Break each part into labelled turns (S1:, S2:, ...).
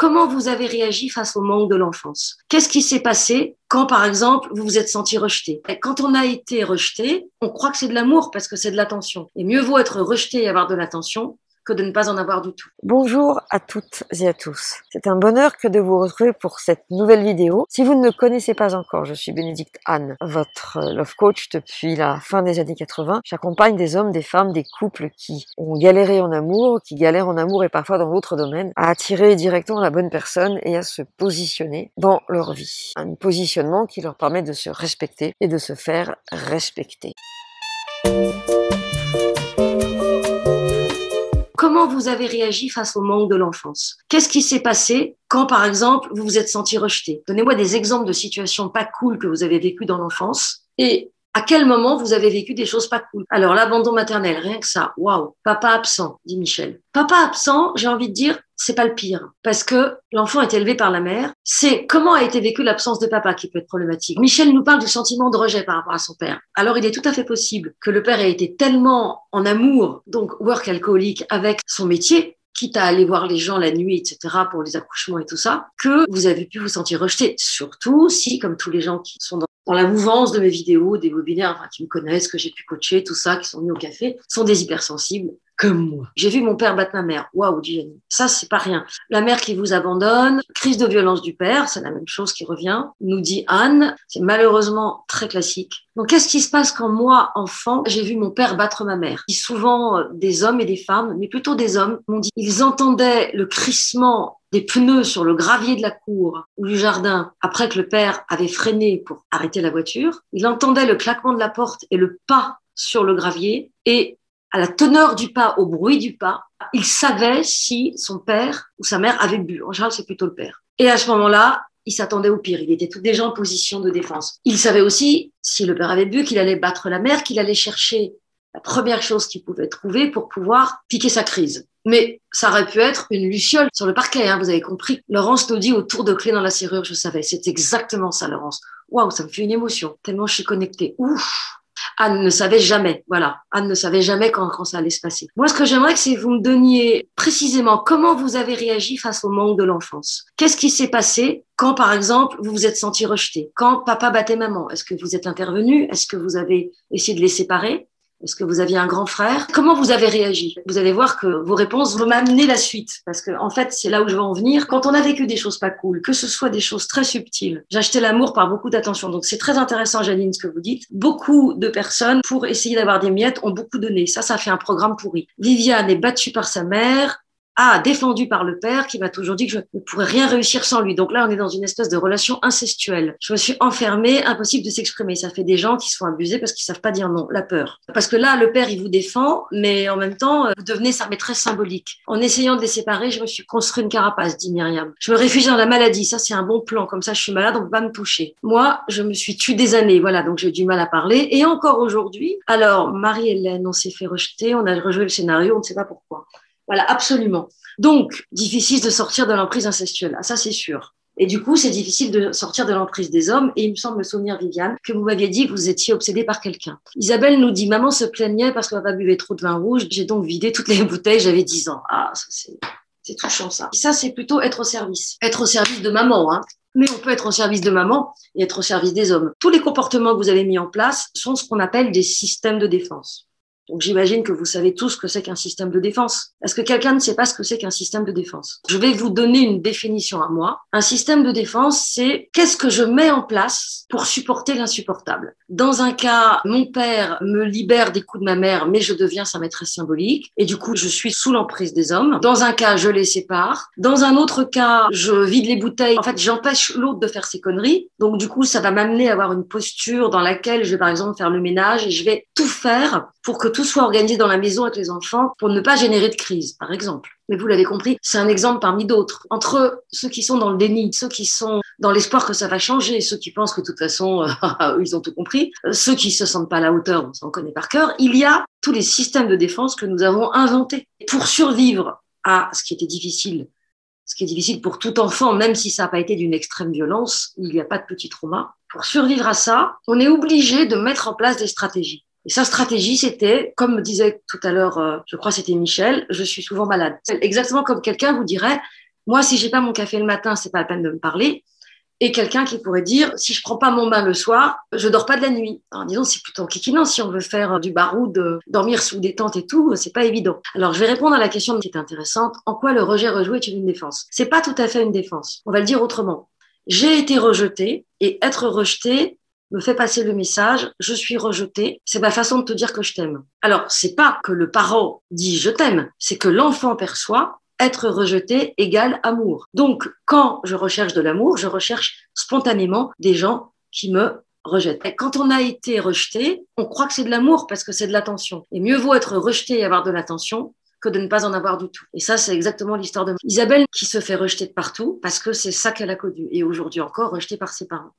S1: Comment vous avez réagi face au manque de l'enfance? Qu'est-ce qui s'est passé quand, par exemple, vous vous êtes senti rejeté? Et quand on a été rejeté, on croit que c'est de l'amour parce que c'est de l'attention. Et mieux vaut être rejeté et avoir de l'attention que de ne pas en avoir du tout.
S2: Bonjour à toutes et à tous. C'est un bonheur que de vous retrouver pour cette nouvelle vidéo. Si vous ne me connaissez pas encore, je suis Bénédicte Anne, votre love coach depuis la fin des années 80. J'accompagne des hommes, des femmes, des couples qui ont galéré en amour, qui galèrent en amour et parfois dans d'autres domaines, à attirer directement la bonne personne et à se positionner dans leur vie. Un positionnement qui leur permet de se respecter et de se faire respecter.
S1: Comment vous avez réagi face au manque de l'enfance? Qu'est-ce qui s'est passé quand, par exemple, vous vous êtes senti rejeté? Donnez-moi des exemples de situations pas cool que vous avez vécues dans l'enfance et à quel moment vous avez vécu des choses pas cool. Alors, l'abandon maternel, rien que ça, waouh. Papa absent, dit Michel. Papa absent, j'ai envie de dire, c'est pas le pire, parce que l'enfant est élevé par la mère. C'est comment a été vécue l'absence de papa qui peut être problématique. Michel nous parle du sentiment de rejet par rapport à son père. Alors, il est tout à fait possible que le père ait été tellement en amour, donc work alcoolique avec son métier, quitte à aller voir les gens la nuit, etc., pour les accouchements et tout ça, que vous avez pu vous sentir rejeté. Surtout si, comme tous les gens qui sont dans la mouvance de mes vidéos, des webinaires, enfin, qui me connaissent, que j'ai pu coacher, tout ça, qui sont mis au café, sont des hypersensibles comme moi. J'ai vu mon père battre ma mère. Waouh, dit Jenny. Ça, c'est pas rien. La mère qui vous abandonne, crise de violence du père, c'est la même chose qui revient, nous dit Anne. C'est malheureusement très classique. Donc, qu'est-ce qui se passe quand moi, enfant, j'ai vu mon père battre ma mère? Souvent, des hommes et des femmes, mais plutôt des hommes, m'ont dit, ils entendaient le crissement des pneus sur le gravier de la cour ou du jardin après que le père avait freiné pour arrêter la voiture. Il entendait le claquement de la porte et le pas sur le gravier et à la teneur du pas, au bruit du pas, il savait si son père ou sa mère avait bu. En général, c'est plutôt le père. Et à ce moment-là, il s'attendait au pire. Il était tout déjà en position de défense. Il savait aussi, si le père avait bu, qu'il allait battre la mère, qu'il allait chercher la première chose qu'il pouvait trouver pour pouvoir piquer sa crise. Mais ça aurait pu être une luciole sur le parquet, hein, vous avez compris. Laurence nous dit autour de clés dans la serrure, je savais. C'est exactement ça, Laurence. Waouh, ça me fait une émotion, tellement je suis connectée. Ouf! Anne ne savait jamais, voilà. Anne ne savait jamais quand ça allait se passer. Moi, ce que j'aimerais, c'est que vous me donniez précisément comment vous avez réagi face au manque de l'enfance. Qu'est-ce qui s'est passé quand, par exemple, vous vous êtes senti rejeté? Quand papa battait maman? Est-ce que vous êtes intervenu? Est-ce que vous avez essayé de les séparer? Est-ce que vous aviez un grand frère? Comment vous avez réagi? Vous allez voir que vos réponses vont m'amener la suite. Parce que, en fait, c'est là où je veux en venir. Quand on a vécu des choses pas cool, que ce soit des choses très subtiles, j'achetais l'amour par beaucoup d'attention. Donc, c'est très intéressant, Janine, ce que vous dites. Beaucoup de personnes, pour essayer d'avoir des miettes, ont beaucoup donné. Ça fait un programme pourri. Viviane est battue par sa mère, défendu par le père qui m'a toujours dit que je ne pourrais rien réussir sans lui. Donc là, on est dans une espèce de relation incestuelle. Je me suis enfermée, impossible de s'exprimer. Ça fait des gens qui se font abuser parce qu'ils savent pas dire non, la peur. Parce que là, le père, il vous défend, mais en même temps, vous devenez sa maîtresse symbolique. En essayant de les séparer, je me suis construit une carapace, dit Myriam. Je me réfugie dans la maladie. Ça, c'est un bon plan. Comme ça, je suis malade, on peut pas me toucher. Moi, je me suis tue des années. Voilà, donc j'ai du mal à parler. Et encore aujourd'hui, alors, Marie-Hélène, on s'est fait rejeter, on a rejoué le scénario, on ne sait pas pourquoi. Voilà, absolument. Donc, difficile de sortir de l'emprise incestuelle. Ah, ça, c'est sûr. Et du coup, c'est difficile de sortir de l'emprise des hommes. Et il me semble me souvenir, Viviane, que vous m'aviez dit que vous étiez obsédée par quelqu'un. Isabelle nous dit, maman se plaignait parce que papa buvait trop de vin rouge. J'ai donc vidé toutes les bouteilles, j'avais 10 ans. Ah, ça, c'est touchant, ça. Et ça, c'est plutôt être au service. Être au service de maman, hein. Mais on peut être au service de maman et être au service des hommes. Tous les comportements que vous avez mis en place sont ce qu'on appelle des systèmes de défense. Donc, j'imagine que vous savez tous ce que c'est qu'un système de défense. Est-ce que quelqu'un ne sait pas ce que c'est qu'un système de défense? Je vais vous donner une définition à moi. Un système de défense, c'est qu'est-ce que je mets en place pour supporter l'insupportable. Dans un cas, mon père me libère des coups de ma mère, mais je deviens sa maîtresse symbolique. Et du coup, je suis sous l'emprise des hommes. Dans un cas, je les sépare. Dans un autre cas, je vide les bouteilles. En fait, j'empêche l'autre de faire ses conneries. Donc, du coup, ça va m'amener à avoir une posture dans laquelle je vais, par exemple, faire le ménage et je vais tout faire pour que tout soit organisé dans la maison avec les enfants pour ne pas générer de crise, par exemple. Mais vous l'avez compris, c'est un exemple parmi d'autres. Entre ceux qui sont dans le déni, ceux qui sont dans l'espoir que ça va changer, ceux qui pensent que de toute façon, ils ont tout compris, ceux qui se sentent pas à la hauteur, on s'en connaît par cœur, il y a tous les systèmes de défense que nous avons inventés pour survivre à ce qui était difficile. Ce qui est difficile pour tout enfant, même si ça n'a pas été d'une extrême violence, il n'y a pas de petit trauma. Pour survivre à ça, on est obligé de mettre en place des stratégies. Et sa stratégie, c'était, comme me disait tout à l'heure, je crois que c'était Michel, je suis souvent malade. C'est exactement comme quelqu'un vous dirait, Moi, si j'ai pas mon café le matin, c'est pas la peine de me parler. Et quelqu'un qui pourrait dire, si je prends pas mon bain le soir, je dors pas de la nuit. Alors disons, c'est plutôt kikinant si on veut faire du baroud, dormir sous des tentes et tout, c'est pas évident. Alors je vais répondre à la question qui est intéressante. En quoi le rejet rejoué est une défense? C'est pas tout à fait une défense. On va le dire autrement. J'ai été rejeté et être rejeté me fait passer le message, je suis rejeté, c'est ma façon de te dire que je t'aime. Alors, c'est pas que le parent dit je t'aime, c'est que l'enfant perçoit être rejeté égale amour. Donc, quand je recherche de l'amour, je recherche spontanément des gens qui me rejettent. Et quand on a été rejeté, on croit que c'est de l'amour parce que c'est de l'attention. Et mieux vaut être rejeté et avoir de l'attention que de ne pas en avoir du tout. Et ça, c'est exactement l'histoire de Isabelle qui se fait rejeter de partout parce que c'est ça qu'elle a connu. Et aujourd'hui encore, rejetée par ses parents,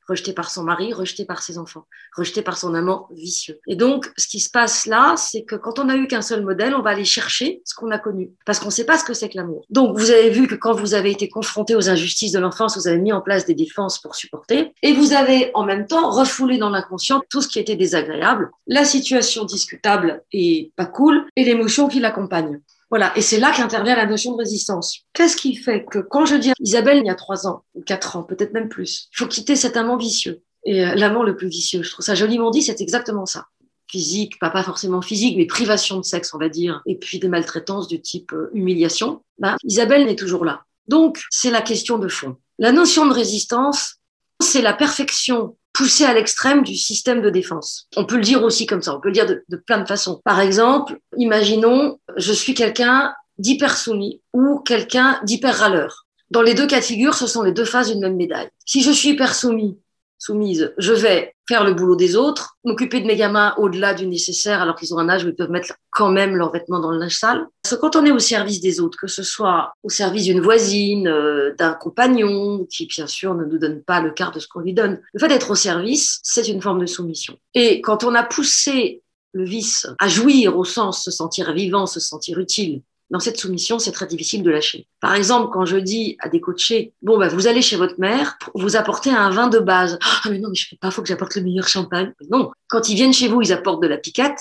S1: rejetée par son mari, rejetée par ses enfants, rejetée par son amant vicieux. Et donc, ce qui se passe là, c'est que quand on n'a eu qu'un seul modèle, on va aller chercher ce qu'on a connu, parce qu'on ne sait pas ce que c'est que l'amour. Donc, vous avez vu que quand vous avez été confronté aux injustices de l'enfance, vous avez mis en place des défenses pour supporter, et vous avez en même temps refoulé dans l'inconscient tout ce qui était désagréable, la situation discutable et pas cool, et l'émotion qui l'accompagne. Voilà, et c'est là qu'intervient la notion de résistance. Qu'est-ce qui fait que quand je dis à Isabelle, il y a 3 ans, ou 4 ans, peut-être même plus, il faut quitter cet amant vicieux. Et l'amant le plus vicieux, je trouve ça joliment dit, c'est exactement ça. Physique, pas forcément physique, mais privation de sexe, on va dire, et puis des maltraitances du type humiliation. Isabelle est toujours là. Donc, c'est la question de fond. La notion de résistance, c'est la perfection poussée à l'extrême du système de défense. On peut le dire aussi comme ça, on peut le dire de plein de façons. Par exemple, imaginons, je suis quelqu'un d'hyper soumis ou quelqu'un d'hyper râleur. Dans les 2 cas de figure, ce sont les 2 faces d'une même médaille. Si je suis hyper soumise, je vais faire le boulot des autres, m'occuper de mes gamins au-delà du nécessaire alors qu'ils ont un âge où ils peuvent mettre quand même leurs vêtements dans le linge sale. Parce que quand on est au service des autres, que ce soit au service d'une voisine, d'un compagnon, qui bien sûr ne nous donne pas le quart de ce qu'on lui donne, le fait d'être au service, c'est une forme de soumission. Et quand on a poussé le vice à jouir au sens se sentir vivant, se sentir utile, dans cette soumission, c'est très difficile de lâcher. Par exemple, quand je dis à des coachés, bon, vous allez chez votre mère, vous apportez un vin de base. Ah, mais non, mais je peux pas, faut que j'apporte le meilleur champagne. Non. Quand ils viennent chez vous, ils apportent de la piquette,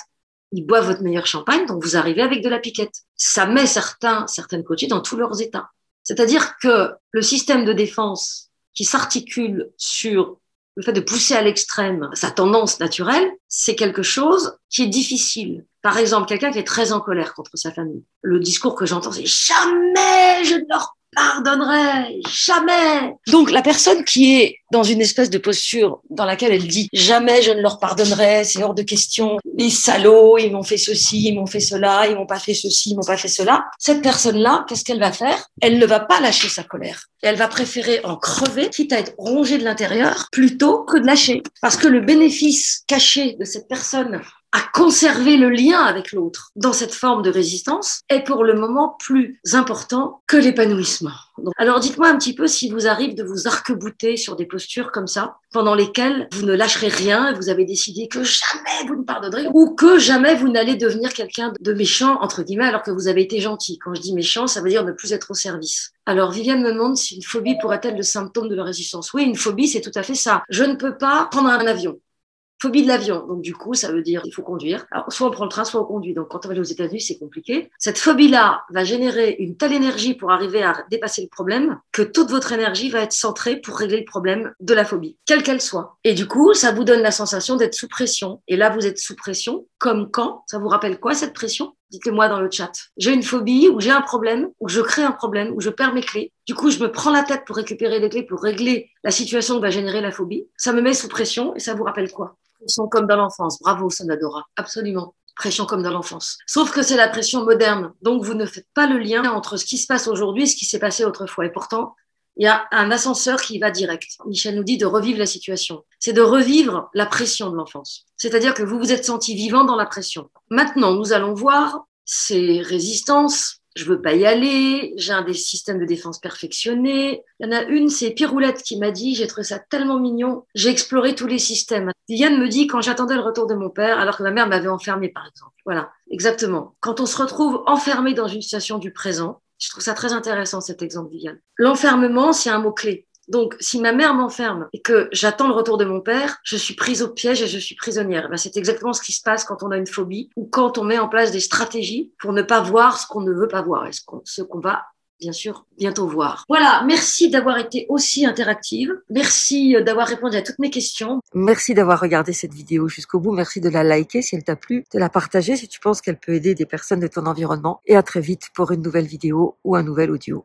S1: ils boivent votre meilleur champagne, donc vous arrivez avec de la piquette. Ça met certaines coachées dans tous leurs états. C'est-à-dire que le système de défense qui s'articule sur le fait de pousser à l'extrême sa tendance naturelle, c'est quelque chose qui est difficile. Par exemple, quelqu'un qui est très en colère contre sa famille. Le discours que j'entends, c'est « jamais je ne leur pardonnerai, jamais ». Donc, la personne qui est dans une espèce de posture dans laquelle elle dit « jamais je ne leur pardonnerai, c'est hors de question, les salauds, ils m'ont fait ceci, ils m'ont fait cela, ils m'ont pas fait ceci, ils m'ont pas fait cela », cette personne-là, qu'est-ce qu'elle va faire? Elle ne va pas lâcher sa colère. Et elle va préférer en crever, quitte à être rongée de l'intérieur, plutôt que de lâcher. Parce que le bénéfice caché de cette personne à conserver le lien avec l'autre dans cette forme de résistance est pour le moment plus important que l'épanouissement. Donc, alors dites-moi un petit peu si vous arrive de vous arc-bouter sur des postures comme ça, pendant lesquelles vous ne lâcherez rien et vous avez décidé que jamais vous ne pardonnerez ou que jamais vous n'allez devenir quelqu'un de méchant, entre guillemets, alors que vous avez été gentil. Quand je dis méchant, ça veut dire ne plus être au service. Alors Viviane me demande si une phobie pourrait être le symptôme de la résistance. Oui, une phobie, c'est tout à fait ça. Je ne peux pas prendre un avion. Phobie de l'avion. Donc, du coup, ça veut dire qu'il faut conduire. Alors, soit on prend le train, soit on conduit. Donc, quand on va aller aux États-Unis, c'est compliqué. Cette phobie-là va générer une telle énergie pour arriver à dépasser le problème que toute votre énergie va être centrée pour régler le problème de la phobie, quelle qu'elle soit. Et du coup, ça vous donne la sensation d'être sous pression. Et là, vous êtes sous pression. Comme quand? Ça vous rappelle quoi, cette pression? Dites-le moi dans le chat. J'ai une phobie ou j'ai un problème, ou je crée un problème, ou je perds mes clés. Du coup, je me prends la tête pour récupérer les clés, pour régler la situation que va générer la phobie. Ça me met sous pression et ça vous rappelle quoi? Pression comme dans l'enfance. Bravo, Sonadora. Absolument. Pression comme dans l'enfance. Sauf que c'est la pression moderne. Donc, vous ne faites pas le lien entre ce qui se passe aujourd'hui et ce qui s'est passé autrefois. Et pourtant, il y a un ascenseur qui va direct. Michel nous dit de revivre la situation. C'est de revivre la pression de l'enfance. C'est-à-dire que vous vous êtes senti vivant dans la pression. Maintenant, nous allons voir ces résistances. Je veux pas y aller, j'ai un des systèmes de défense perfectionnés. Il y en a une, c'est Piroulette qui m'a dit, j'ai trouvé ça tellement mignon, j'ai exploré tous les systèmes. Viviane me dit, quand j'attendais le retour de mon père, alors que ma mère m'avait enfermée, par exemple. Voilà, exactement. Quand on se retrouve enfermé dans une situation du présent, je trouve ça très intéressant, cet exemple, Viviane. L'enfermement, c'est un mot-clé. Donc, si ma mère m'enferme et que j'attends le retour de mon père, je suis prise au piège et je suis prisonnière. Ben, c'est exactement ce qui se passe quand on a une phobie ou quand on met en place des stratégies pour ne pas voir ce qu'on ne veut pas voir et ce qu'on va bien sûr, bientôt voir. Voilà, merci d'avoir été aussi interactive. Merci d'avoir répondu à toutes mes questions.
S2: Merci d'avoir regardé cette vidéo jusqu'au bout. Merci de la liker si elle t'a plu, de la partager si tu penses qu'elle peut aider des personnes de ton environnement. Et à très vite pour une nouvelle vidéo ou un nouvel audio.